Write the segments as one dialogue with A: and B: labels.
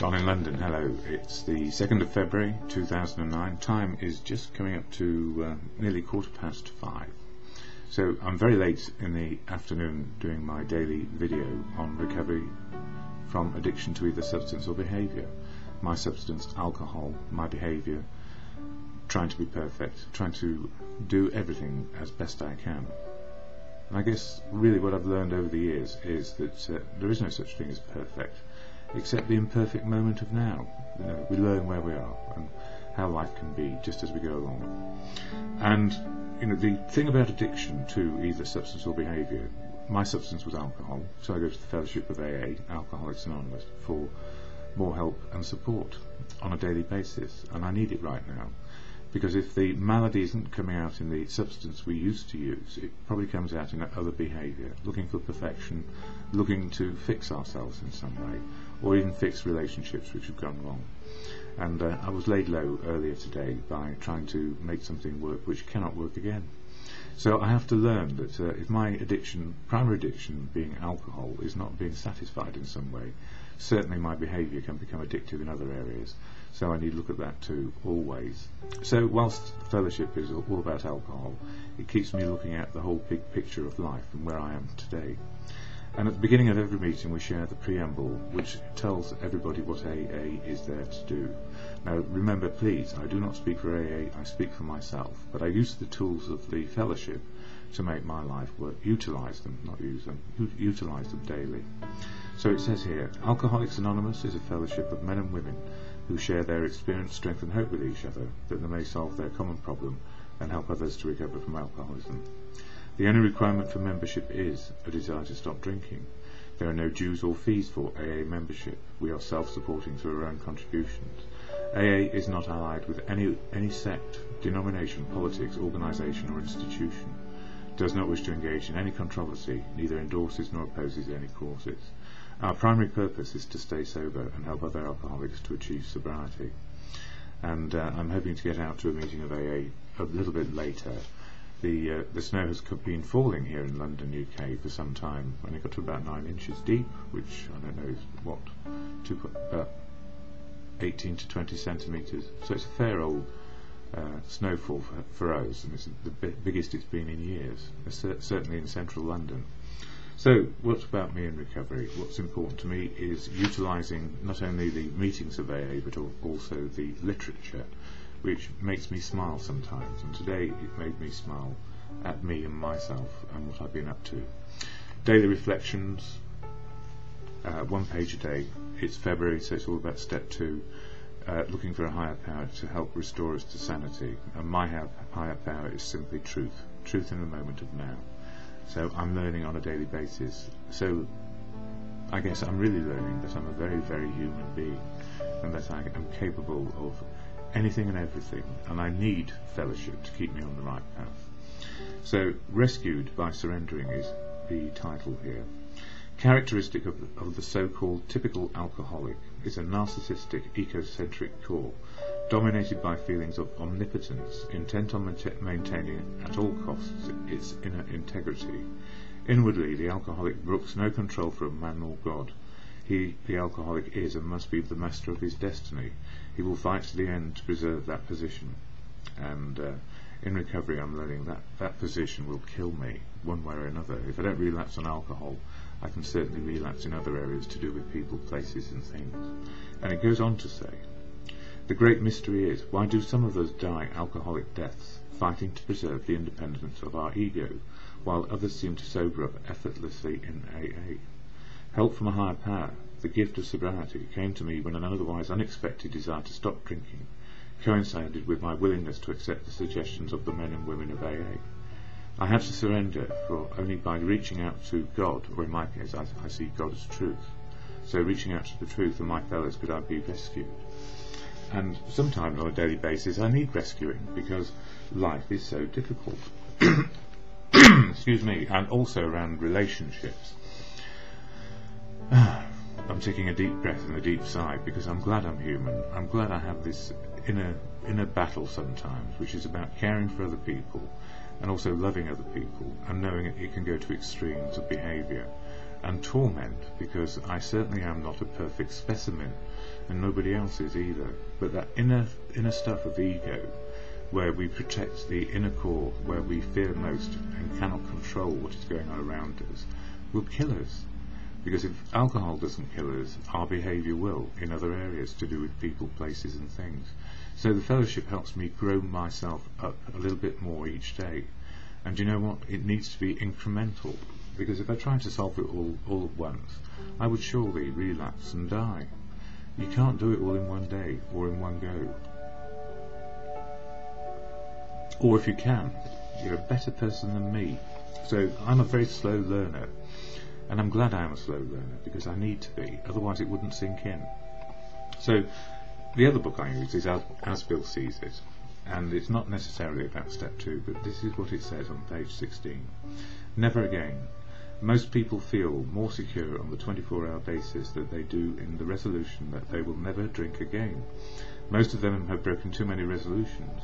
A: Don in London, hello. It's the 2nd of February 2009. Time is just coming up to nearly 5:15. So I'm very late in the afternoon doing my daily video on recovery from addiction to either substance or behaviour. My substance, alcohol, my behaviour, trying to be perfect, trying to do everything as best I can. And I guess really what I've learned over the years is that there is no such thing as perfect, except the imperfect moment of now. You know, we learn where we are and how life can be just as we go along. And you know, the thing about addiction to either substance or behaviour, my substance was alcohol, so I go to the fellowship of AA, Alcoholics Anonymous, for more help and support on a daily basis, and I need it right now. Because if the malady isn't coming out in the substance we used to use, it probably comes out in other behaviour, looking for perfection, looking to fix ourselves in some way, or even fix relationships which have gone wrong. And I was laid low earlier today by trying to make something work which cannot work again. So I have to learn that if my addiction, primary addiction being alcohol, is not being satisfied in some way, certainly my behaviour can become addictive in other areas. So I need to look at that too, always. So whilst fellowship is all about alcohol, it keeps me looking at the whole big picture of life and where I am today. And at the beginning of every meeting we share the preamble, which tells everybody what AA is there to do. Now remember, please, I do not speak for AA, I speak for myself, but I use the tools of the fellowship to make my life work. Utilise them, not use them, utilise them daily. So it says here, Alcoholics Anonymous is a fellowship of men and women who share their experience, strength and hope with each other, that they may solve their common problem and help others to recover from alcoholism. The only requirement for membership is a desire to stop drinking. There are no dues or fees for AA membership. We are self-supporting through our own contributions. AA is not allied with any sect, denomination, politics, organisation or institution. Does not wish to engage in any controversy, neither endorses nor opposes any causes. Our primary purpose is to stay sober and help other alcoholics to achieve sobriety. And I'm hoping to get out to a meeting of AA a little bit later. The snow has been falling here in London, UK for some time, and it got to about 9 inches deep, which I don't know is what, about 18 to 20 centimetres. So it's a fair old snowfall for us, and it's the biggest it's been in years, certainly in central London. So what about me in recovery? What's important to me is utilising not only the meetings of AA but also the literature, which makes me smile sometimes, and today it made me smile at me and myself and what I've been up to. Daily reflections, 1 page a day. It's February, so it's all about step 2, looking for a higher power to help restore us to sanity, and my higher power is simply truth in the moment of now. So I'm learning on a daily basis. So I guess I'm really learning that I'm a very, very human being, and that I am capable of anything and everything, and I need fellowship to keep me on the right path. So Rescued by Surrendering is the title here. Characteristic of the so-called typical alcoholic is a narcissistic, egocentric core, dominated by feelings of omnipotence, intent on maintaining at all costs its inner integrity. Inwardly, the alcoholic brooks no control from man or God. He, the alcoholic, is and must be the master of his destiny. He will fight to the end to preserve that position. And in recovery I'm learning that that position will kill me, one way or another. If I don't relapse on alcohol, I can certainly relapse in other areas to do with people, places and things. And it goes on to say, the great mystery is, why do some of us die alcoholic deaths, fighting to preserve the independence of our ego, while others seem to sober up effortlessly in AA? Help from a higher power, the gift of sobriety, came to me when an otherwise unexpected desire to stop drinking coincided with my willingness to accept the suggestions of the men and women of AA. I had to surrender, for only by reaching out to God, or in my case I see God as truth, so reaching out to the truth and my fellows could I be rescued. And sometimes on a daily basis I need rescuing because life is so difficult. Excuse me. And also around relationships. I'm taking a deep breath and a deep sigh because I'm glad I'm human. I'm glad I have this inner battle sometimes, which is about caring for other people and also loving other people and knowing it can go to extremes of behaviour. and torment, because I certainly am not a perfect specimen, and nobody else is either. But that inner stuff of ego, where we protect the inner core, where we fear most and cannot control what is going on around us, will kill us. Because if alcohol doesn't kill us, our behaviour will, in other areas to do with people, places and things. So the fellowship helps me grow myself up a little bit more each day. And you know what? It needs to be incremental, because if I tried to solve it all at once, I would surely relapse and die. You can't do it all in one day or in one go. Or if you can, you're a better person than me. So I'm a very slow learner, and I'm glad I am a slow learner, because I need to be, otherwise it wouldn't sink in. So the other book I use is As Bill Sees It, and it's not necessarily about step 2, but this is what it says on page 16. Never again. Most people feel more secure on the 24-hour basis than they do in the resolution that they will never drink again. Most of them have broken too many resolutions.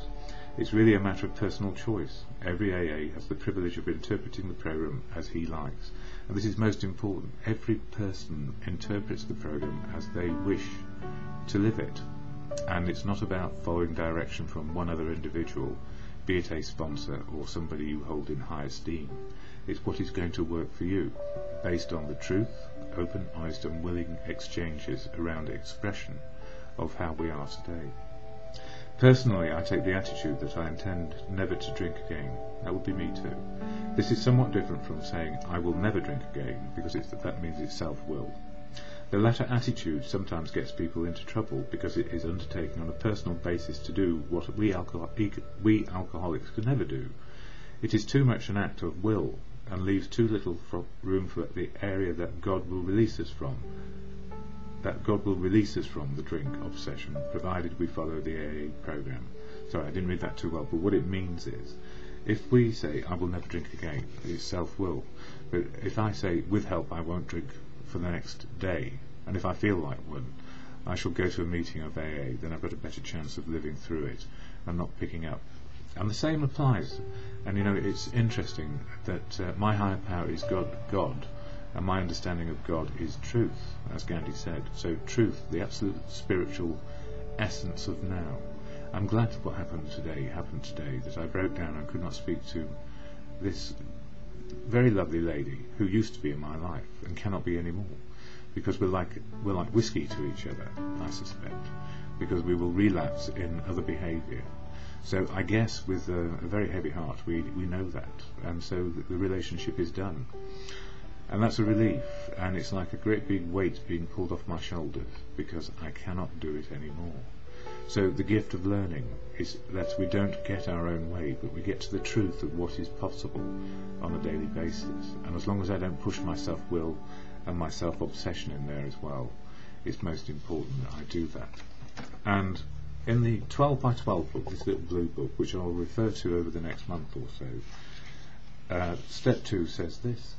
A: It's really a matter of personal choice. Every AA has the privilege of interpreting the program as he likes. And this is most important. Every person interprets the program as they wish to live it. And it's not about following direction from one other individual, be it a sponsor or somebody you hold in high esteem. It's what is going to work for you, based on the truth, open, honest and willing exchanges around expression of how we are today. Personally, I take the attitude that I intend never to drink again. That would be me too. This is somewhat different from saying I will never drink again, because that means it's self-will. The latter attitude sometimes gets people into trouble, because it is undertaken on a personal basis to do what we alcoholics could never do. It is too much an act of will, and leaves too little room for the area that God will release us from. That God will release us from the drink obsession, provided we follow the AA program. Sorry, I didn't read that too well, but what it means is, if we say, I will never drink again, it's self-will. But if I say, with help, I won't drink for the next day, and if I feel like one, I shall go to a meeting of AA, then I've got a better chance of living through it and not picking up. And the same applies. And you know, it's interesting that my higher power is God, and my understanding of God is truth, as Gandhi said. So truth, the absolute spiritual essence of now. I'm glad what happened today, that I broke down and could not speak to this very lovely lady who used to be in my life and cannot be anymore, because we're like whiskey to each other, I suspect, because we will relapse in other behaviour. So I guess with a very heavy heart we know that, and so the relationship is done. And that's a relief, and it's like a great big weight being pulled off my shoulders, because I cannot do it anymore. So the gift of learning is that we don't get our own way, but we get to the truth of what is possible on a daily basis. And as long as I don't push my self-will and my self-obsession in there as well, it's most important that I do that. And in the 12 by 12 book, this little blue book, which I'll refer to over the next month or so, step 2 says this: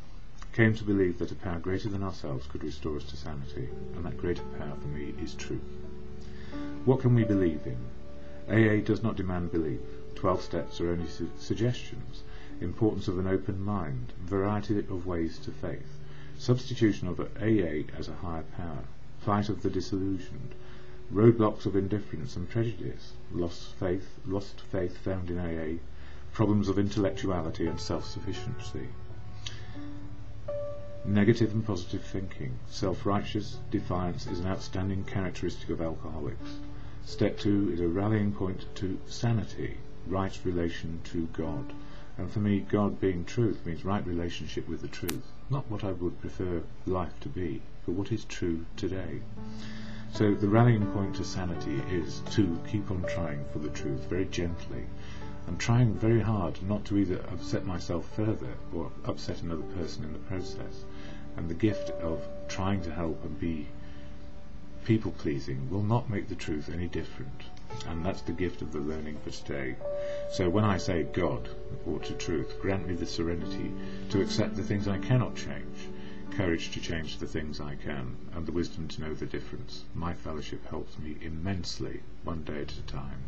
A: came to believe that a power greater than ourselves could restore us to sanity, and that greater power for me is truth. What can we believe in? AA does not demand belief. 12 steps are only suggestions. Importance of an open mind, variety of ways to faith, substitution of AA as a higher power, fight of the disillusioned, roadblocks of indifference and prejudice, lost faith found in AA, problems of intellectuality and self-sufficiency. Negative and positive thinking. Self-righteous defiance is an outstanding characteristic of alcoholics. Step 2 is a rallying point to sanity, right relation to God. And for me, God being truth means right relationship with the truth. Not what I would prefer life to be, but what is true today. So the rallying point to sanity is to keep on trying for the truth very gently, and trying very hard not to either upset myself further or upset another person in the process. And the gift of trying to help and be people-pleasing will not make the truth any different. And that's the gift of the learning for today. So when I say God, or to truth, grant me the serenity to accept the things I cannot change, courage to change the things I can, and the wisdom to know the difference. My fellowship helps me immensely, one day at a time.